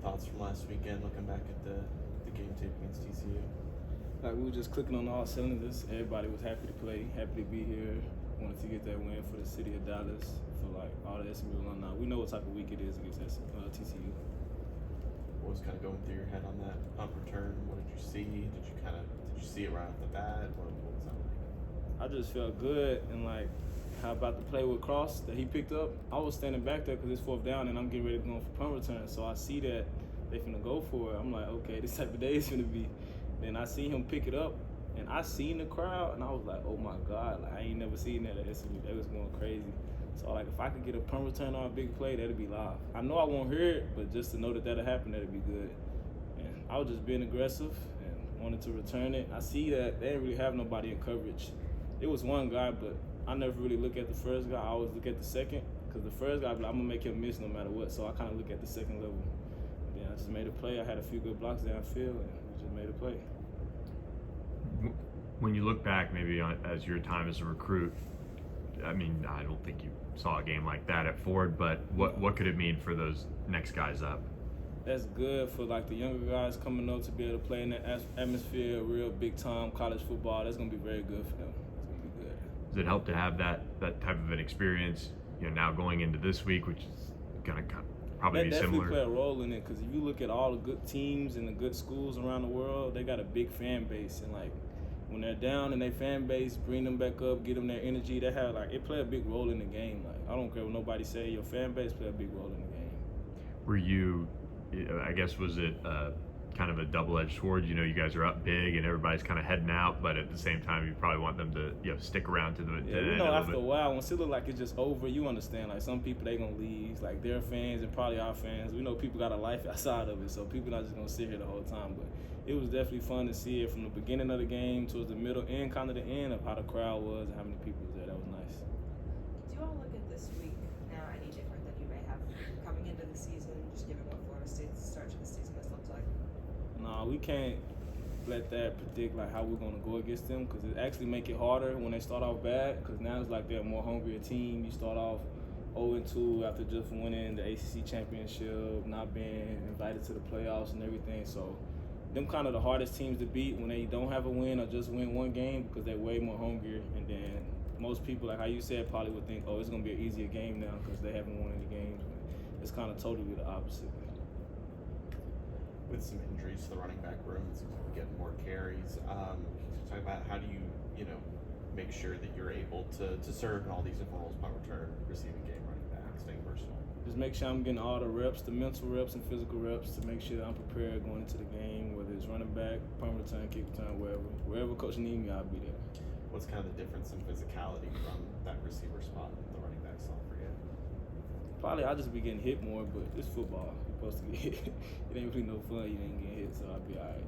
thoughts from last weekend, looking back at the game tape against TCU? Like, we were just clicking on all cylinders. Everybody was happy to play, happy to be here. Wanted to get that win for the city of Dallas, for like all the SMU alumni. We know what type of week it is against TCU. What was kind of going through your head on that punt return? What did you see? Did you see it right off the bat? What was that like? I just felt good, and like how about the play with Cross that he picked up? I was standing back there because it's 4th down and I'm getting ready to go for punt return. So I see that they finna go for it. I'm like, okay, this type of day is finna be. Then I see him pick it up, and I seen the crowd, and I was like, oh my God, like I ain't never seen that at SMU. They was going crazy. So like if I could get a punt return on a big play, that'd be live. I know I won't hear it, but just to know that that'll happen, that'd be good. And I was just being aggressive and wanted to return it. I see that they didn't really have nobody in coverage. It was one guy, but I never really look at the first guy. I always look at the second, because the first guy, I'm gonna make him miss no matter what. So I kind of look at the second level. And then I just made a play. I had a few good blocks downfield, and we just made a play. When you look back, maybe as your time as a recruit, I mean, I don't think you saw a game like that at Ford, but what could it mean for those next guys up? That's good for like the younger guys coming up to be able to play in that atmosphere, real big time college football. That's gonna be very good for them. It's gonna be good. Does it help to have that type of an experience? Now going into this week, which is gonna probably be similar. That definitely play a role in it, because if you look at all the good teams and the good schools around the world, they got a big fan base, and like when they're down and their fan base, bring them back up, get them their energy. They have it play a big role in the game. Like I don't care what nobody say, your fan base play a big role in the game. Were you? I guess was it kind of a double-edged sword? You guys are up big and everybody's kind of heading out, but at the same time, you probably want them to stick around to the end after a while, once it look like it's just over, you understand. Like some people, they gonna leave, like their fans and probably our fans. We know people got a life outside of it, so people not just gonna sit here the whole time. But it was definitely fun to see it from the beginning of the game towards the middle and kind of the end of how the crowd was and how many people was there. That was nice. Do you all look at this week now any different than you may have coming into the season, just given what Florida State's start to the season has looked like? No, we can't let that predict like how we're gonna go against them, because it actually make it harder when they start off bad, because now it's like they're a more hungrier team. You start off 0-2 after just winning the ACC championship, not being invited to the playoffs and everything. So them kind of the hardest teams to beat when they don't have a win or just win one game, because they're way more hungrier. And then most people, like how you said, probably would think, oh, it's gonna be an easier game now because they haven't won any games. But it's kind of totally the opposite. With some injuries to the running back room, it seems like we're getting more carries. Can you talk about how do you make sure that you're able to serve in all these different roles, punt return, receiving game, running back, staying versatile? Just make sure I'm getting all the reps, the mental reps and physical reps, to make sure that I'm prepared going into the game, whether it's running back, punt return, kick return, wherever coach needs me, I'll be there. What's kind of the difference in physicality from that receiver spot and the running back slot for you? Probably I'll just be getting hit more, but it's football. You're supposed to get hit. It ain't really no fun, you ain't getting hit, so I'll be all right.